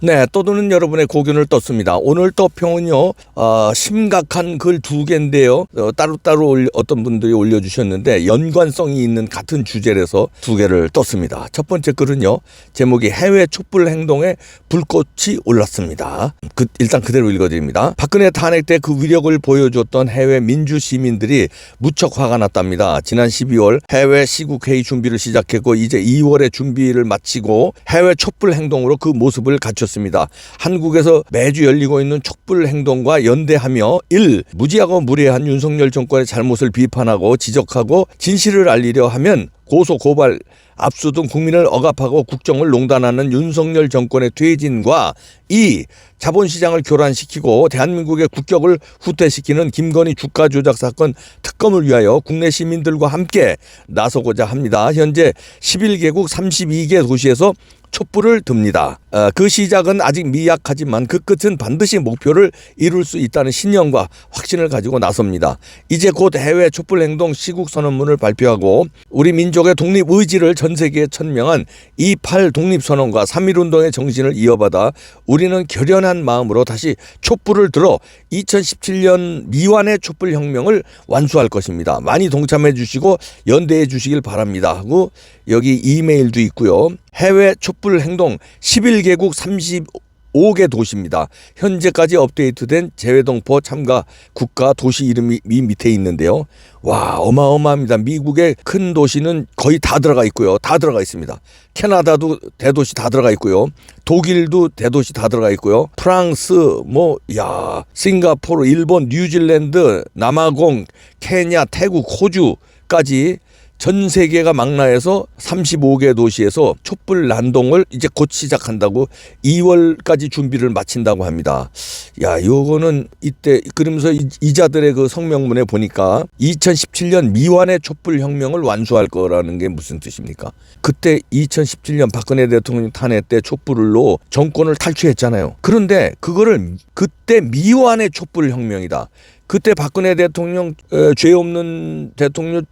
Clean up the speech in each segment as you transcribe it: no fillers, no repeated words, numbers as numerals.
네, 떠도는 여러분의 고견을 떴습니다. 오늘 떠평은요, 심각한 글 두 개인데요. 따로따로 어떤 분들이 올려주셨는데 연관성이 있는 같은 주제라서 두 개를 떴습니다. 첫 번째 글은요, 제목이 해외 촛불 행동에 불꽃이 올랐습니다. 일단 그대로 읽어드립니다. 박근혜 탄핵 때 그 위력을 보여줬던 해외 민주 시민들이 무척 화가 났답니다. 지난 12월 해외 시국회의 준비를 시작했고 이제 2월에 준비를 마치고 해외 촛불 행동으로 그 모습을 갖췄습니다. 한국에서 매주 열리고 있는 촛불 행동과 연대하며 1. 무지하고 무례한 윤석열 정권의 잘못을 비판하고 지적하고 진실을 알리려 하면 고소, 고발, 압수 등 국민을 억압하고 국정을 농단하는 윤석열 정권의 퇴진과 2. 자본시장을 교란시키고 대한민국의 국격을 후퇴시키는 김건희 주가 조작 사건 특검을 위하여 국내 시민들과 함께 나서고자 합니다. 현재 11개국 32개 도시에서 촛불을 듭니다. 그 시작은 아직 미약하지만 그 끝은 반드시 목표를 이룰 수 있다는 신념과 확신을 가지고 나섭니다. 이제 곧 해외 촛불행동 시국선언문을 발표하고 우리 민족의 독립의지를 전 세계에 천명한 2.8 독립선언과 3.1운동의 정신을 이어받아 우리는 결연한 마음으로 다시 촛불을 들어 2017년 미완의 촛불혁명을 완수할 것입니다. 많이 동참해 주시고 연대해 주시길 바랍니다 하고 여기 이메일도 있고요. 해외 촛불 행동 11개국 35개 도시입니다. 현재까지 업데이트된 재외동포 참가 국가 도시 이름이 밑에 있는데요. 와, 어마어마합니다. 미국의 큰 도시는 거의 다 들어가 있고요. 다 들어가 있습니다. 캐나다도 대도시 다 들어가 있고요. 독일도 대도시 다 들어가 있고요. 프랑스, 싱가포르, 일본, 뉴질랜드, 남아공, 케냐, 태국, 호주까지 전 세계가 망라해서 35개 도시에서 촛불 난동을 이제 곧 시작한다고 2월까지 준비를 마친다고 합니다. 야, 요거는 이때 그러면서 이자들의 그 성명문에 보니까 2017년 미완의 촛불 혁명을 완수할 거라는 게 무슨 뜻입니까? 그때 2017년 박근혜 대통령 탄핵 때 촛불로 정권을 탈취했잖아요. 그런데 그거를 그때 미완의 촛불 혁명이다. 그때 박근혜 대통령 죄 없는 대통령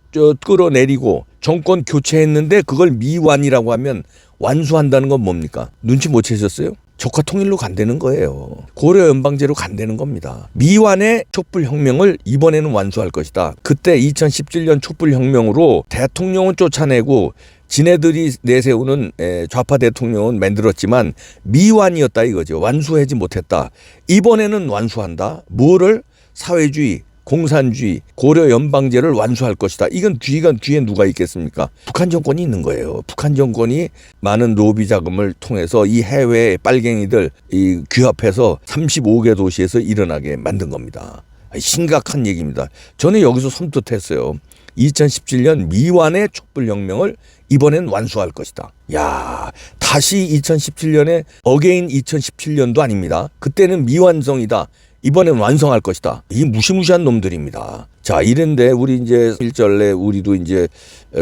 끌어내리고 정권 교체했는데 그걸 미완이라고 하면 완수한다는 건 뭡니까? 눈치 못 채셨어요? 적화 통일로 간다는 거예요. 고려 연방제로 간다는 겁니다. 미완의 촛불혁명을 이번에는 완수할 것이다. 그때 2017년 촛불혁명으로 대통령은 쫓아내고 지네들이 내세우는 좌파 대통령은 만들었지만 미완이었다 이거죠. 완수하지 못했다. 이번에는 완수한다. 뭐를? 사회주의, 공산주의, 고려 연방제를 완수할 것이다. 이건 뒤에 누가 있겠습니까? 북한 정권이 있는 거예요. 북한 정권이 많은 로비 자금을 통해서 이 해외 빨갱이들 규합해서 35개 도시에서 일어나게 만든 겁니다. 심각한 얘기입니다. 저는 여기서 섬뜩했어요. 2017년 미완의 촛불혁명을 이번엔 완수할 것이다. 야, 다시 2017년에 어게인 2017년도 아닙니다. 그때는 미완성이다. 이번엔 완성할 것이다. 이 무시무시한 놈들입니다. 자, 이런데 우리 이제 1절에 우리도 이제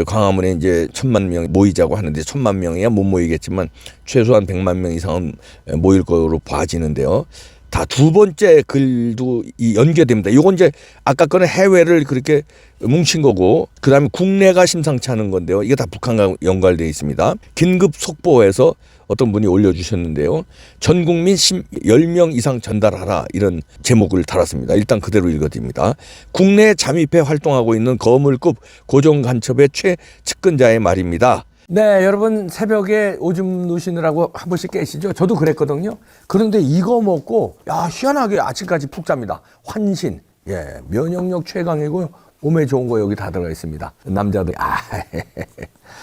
광화문에 이제 1,000만 명 모이자고 하는데 1,000만 명이야 못 모이겠지만 최소한 100만 명 이상은 모일 거로 봐지는데요. 다 두 번째 글도 연계됩니다. 요건 이제 아까 거는 해외를 그렇게 뭉친 거고 그다음에 국내가 심상치 않은 건데요. 이게 다 북한과 연관되어 있습니다. 긴급 속보에서 어떤 분이 올려주셨는데요. 전 국민 10명 이상 전달하라 이런 제목을 달았습니다. 일단 그대로 읽어드립니다. 국내에 잠입해 활동하고 있는 거물급 고정간첩의 최측근자의 말입니다. 네, 여러분 새벽에 오줌 누시느라고 한 번씩 깨시죠? 저도 그랬거든요. 그런데 이거 먹고 희한하게 아침까지 푹 잡니다. 환신, 면역력 최강이고 몸에 좋은 거 여기 다 들어가 있습니다. 남자들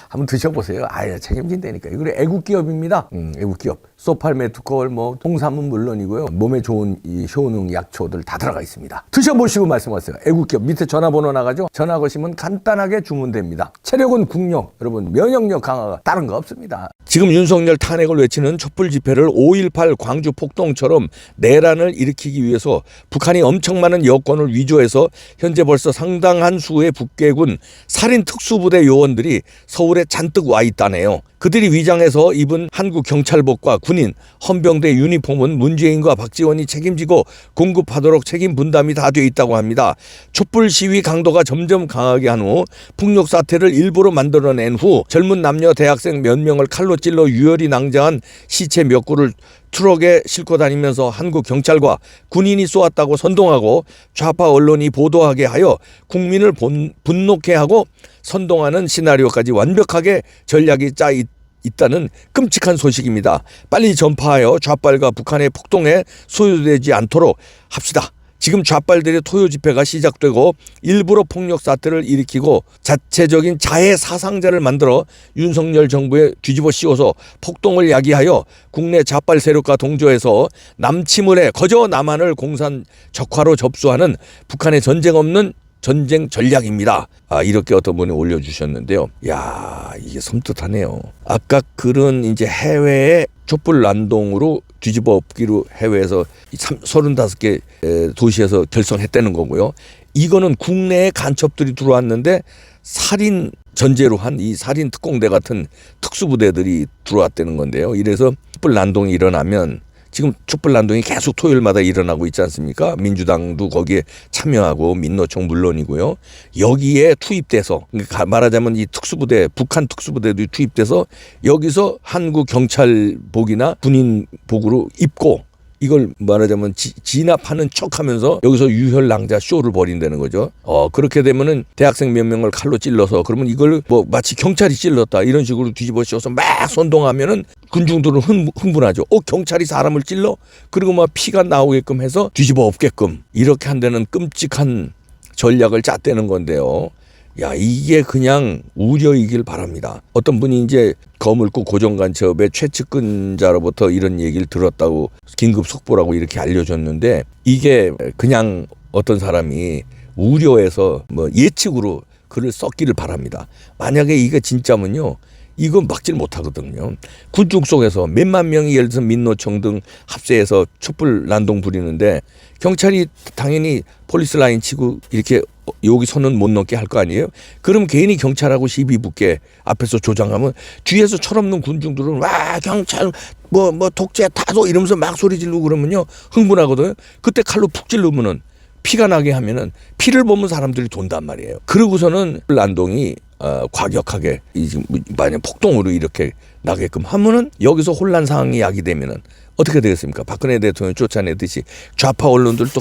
한번 드셔보세요. 책임진다니까. 이거 애국기업입니다. 애국기업. 소팔메투콜, 홍삼은 물론이고요. 몸에 좋은 이 효능 약초들 다 들어가 있습니다. 드셔보시고 말씀하세요. 애국기업 밑에 전화번호 나가죠. 전화 거시면 간단하게 주문됩니다. 체력은 국력, 여러분 면역력 강화가 다른 거 없습니다. 지금 윤석열 탄핵을 외치는 촛불 집회를 5.18 광주 폭동처럼 내란을 일으키기 위해서 북한이 엄청 많은 여권을 위조해서 현재 벌써 상당한 수의 북괴군 살인 특수부대 요원들이 서울에 잔뜩 와 있다네요. 그들이 위장해서 입은 한국 경찰복과 군인, 헌병대 유니폼은 문재인과 박지원이 책임지고 공급하도록 책임 분담이 다 돼 있다고 합니다. 촛불 시위 강도가 점점 강하게 한 후 폭력 사태를 일부러 만들어낸 후 젊은 남녀 대학생 몇 명을 칼로 찔러 유혈이 낭자한 시체 몇 구를 트럭에 싣고 다니면서 한국 경찰과 군인이 쏘았다고 선동하고 좌파 언론이 보도하게 하여 국민을 분노케 하고 선동하는 시나리오까지 완벽하게 전략이 짜 있다는 끔찍한 소식입니다. 빨리 전파하여 좌빨과 북한의 폭동에 소요되지 않도록 합시다. 지금 좌빨들의 토요 집회가 시작되고 일부러 폭력 사태를 일으키고 자체적인 자해 사상자를 만들어 윤석열 정부에 뒤집어 씌워서 폭동을 야기하여 국내 좌빨 세력과 동조해서 남침을 해 거저 남한을 공산 적화로 접수하는 북한의 전쟁 없는 전쟁 전략입니다. 이렇게 어떤 분이 올려주셨는데요. 야, 이게 섬뜩하네요. 아까 그런 이제 해외의 촛불 난동으로 뒤집어 엎기로 해외에서 35개 도시에서 결성했다는 거고요. 이거는 국내에 간첩들이 들어왔는데 살인 전제로 한 이 살인 특공대 같은 특수부대들이 들어왔다는 건데요. 이래서 촛불 난동이 일어나면 지금 촛불 난동이 계속 토요일마다 일어나고 있지 않습니까? 민주당도 거기에 참여하고 민노총 물론이고요. 여기에 투입돼서 그러니까 말하자면 이 특수부대 북한 특수부대도 투입돼서 여기서 한국 경찰복이나 군인복으로 입고 이걸 말하자면 진압하는 척하면서 여기서 유혈낭자 쇼를 벌인다는 거죠. 그렇게 되면은 대학생 몇 명을 칼로 찔러서 그러면 이걸 뭐 마치 경찰이 찔렀다 이런 식으로 뒤집어 씌워서 막 선동하면은 군중들은 흥분하죠. 경찰이 사람을 찔러? 그리고 막 피가 나오게끔 해서 뒤집어 엎게끔 이렇게 한다는 끔찍한 전략을 짰다는 건데요. 야, 이게 그냥 우려이길 바랍니다. 어떤 분이 이제 거물고 고정간첩의 최측근자로부터 이런 얘기를 들었다고 긴급 속보라고 이렇게 알려줬는데 이게 그냥 어떤 사람이 우려해서 뭐 예측으로 글을 썼기를 바랍니다. 만약에 이게 진짜면요. 이건 막질 못하거든요. 군중 속에서 몇만 명이 예를 들어서 민노총 등 합세해서 촛불 난동 부리는데 경찰이 당연히 폴리스 라인 치고 이렇게 여기 선은 못 넘게 할 거 아니에요. 그럼 괜히 경찰하고 시비 붙게 앞에서 조장하면 뒤에서 철없는 군중들은 와 경찰 뭐 독재 타도 이러면서 막 소리 지르고 그러면요 흥분하거든요. 그때 칼로 푹 찌르면은 피가 나게 하면은 피를 보면 사람들이 돈단 말이에요. 그러고서는 난동이 과격하게 만약 폭동으로 이렇게 나게끔 하면은 여기서 혼란 상황이 야기되면은 어떻게 되겠습니까? 박근혜 대통령 쫓아내듯이 좌파 언론들도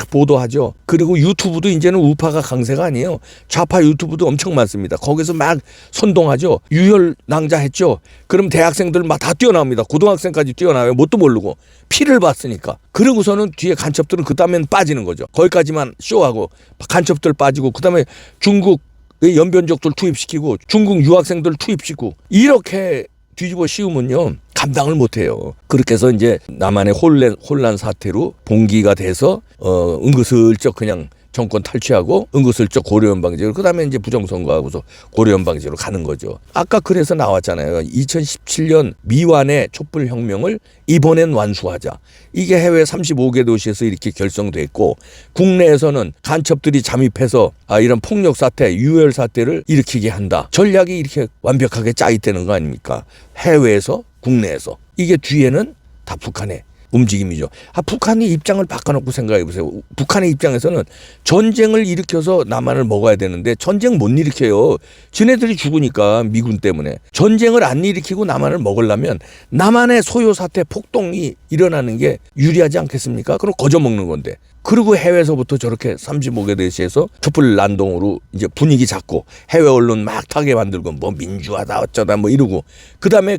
보도하죠. 그리고 유튜브도 이제는 우파가 강세가 아니에요. 좌파 유튜브도 엄청 많습니다. 거기서 막 선동하죠. 유혈 낭자했죠. 그럼 대학생들 막 다 뛰어나옵니다. 고등학생까지 뛰어나와요. 뭣도 모르고 피를 봤으니까. 그러고서는 뒤에 간첩들은 그 다음엔 빠지는 거죠. 거기까지만 쇼하고 간첩들 빠지고 그 다음에 중국 연변족들 투입시키고 중국 유학생들 투입시키고 이렇게 뒤집어 씌우면요 감당을 못해요. 그렇게 해서 이제 남한의 혼란 사태로 봉기가 돼서 은근슬쩍 그냥 정권 탈취하고 은근슬쩍 고려연방제로 그다음에 이제 부정선거하고서 고려연방제로 가는 거죠. 아까 그래서 나왔잖아요. 2017년 미완의 촛불혁명을 이번엔 완수하자. 이게 해외 35개 도시에서 이렇게 결성됐고 국내에서는 간첩들이 잠입해서 이런 폭력 사태, 유혈 사태를 일으키게 한다. 전략이 이렇게 완벽하게 짜 있다는 거 아닙니까? 해외에서 국내에서. 이게 뒤에는 다 북한의 움직임이죠. 북한의 입장을 바꿔놓고 생각해 보세요. 북한의 입장에서는 전쟁을 일으켜서 남한을 먹어야 되는데 전쟁 못 일으켜요. 지네들이 죽으니까 미군 때문에. 전쟁을 안 일으키고 남한을 먹으려면 남한의 소요 사태 폭동이 일어나는 게 유리하지 않겠습니까? 그럼 거저 먹는 건데. 그리고 해외에서부터 저렇게 35개 도시에서 촛불 난동으로 이제 분위기 잡고 해외 언론 막 타게 만들고 뭐 민주화다 어쩌다 뭐 이러고 그다음에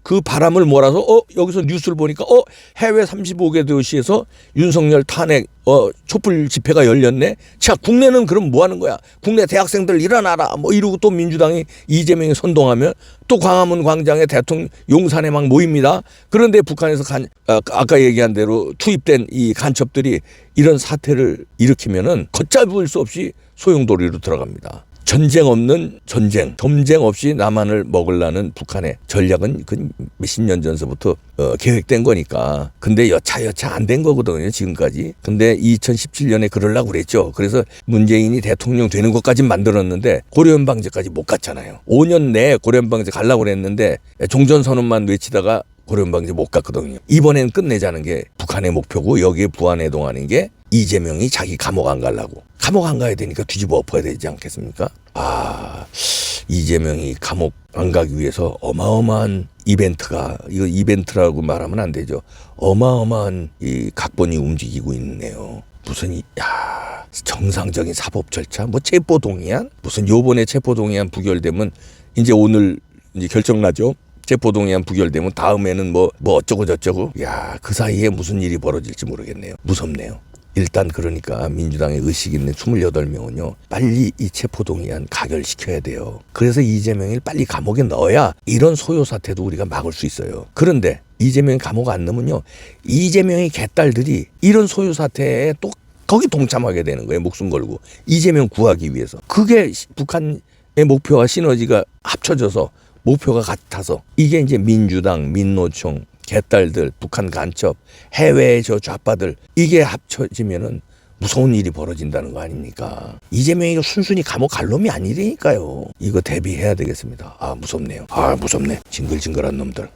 그 바람을 몰아서 여기서 뉴스를 보니까 해외 35개 도시에서 윤석열 탄핵 촛불 집회가 열렸네. 자, 국내는 그럼 뭐 하는 거야? 국내 대학생들 일어나라 뭐 이러고 또 민주당이 이재명이 선동하면 또 광화문 광장에 대통령 용산에 막 모입니다. 그런데 북한에서 아까 얘기한 대로 투입된 이 간첩들이 이런 사태를 일으키면은 걷잡을 수 없이 소용돌이로 들어갑니다. 전쟁 없는 전쟁 없이 남한을 먹으려는 북한의 전략은 그 몇십 년 전서부터 계획된 거니까. 근데 여차 안 된 거거든요, 지금까지. 근데 2017년에 그러려고 그랬죠. 그래서 문재인이 대통령 되는 것까지 만들었는데 고려연방제까지 못 갔잖아요. 5년 내에 고려연방제 가려고 그랬는데 종전선언만 외치다가 고려연방제 못 갔거든요. 이번엔 끝내자는 게 북한의 목표고 여기에 부안해동하는 게 이재명이 자기 감옥 안 가려고. 감옥 안 가야 되니까 뒤집어 엎어야 되지 않겠습니까? 이재명이 감옥 안 가기 위해서 어마어마한 이벤트가, 이거 이벤트라고 말하면 안 되죠. 어마어마한 이 각본이 움직이고 있네요. 무슨 정상적인 사법 절차, 뭐 체포동의안, 무슨 요번에 체포동의안 부결되면 이제 오늘 이제 결정나죠. 체포동의안 부결되면 다음에는 뭐 어쩌고 저쩌고. 그 사이에 무슨 일이 벌어질지 모르겠네요. 무섭네요. 일단 그러니까 민주당의 의식 있는 28명은요. 빨리 이 체포동의안 가결시켜야 돼요. 그래서 이재명을 빨리 감옥에 넣어야 이런 소요 사태도 우리가 막을 수 있어요. 그런데 이재명이 감옥 안 넣으면요. 이재명의 개딸들이 이런 소요 사태에 또 거기 동참하게 되는 거예요. 목숨 걸고. 이재명 구하기 위해서. 그게 북한의 목표와 시너지가 합쳐져서 목표가 같아서 이게 이제 민주당, 민노총, 개딸들, 북한 간첩, 해외의 저 좌파들 이게 합쳐지면은 무서운 일이 벌어진다는 거 아닙니까? 이재명이 순순히 감옥 갈 놈이 아니라니까요. 이거 대비해야 되겠습니다. 무섭네요. 무섭네. 징글징글한 놈들.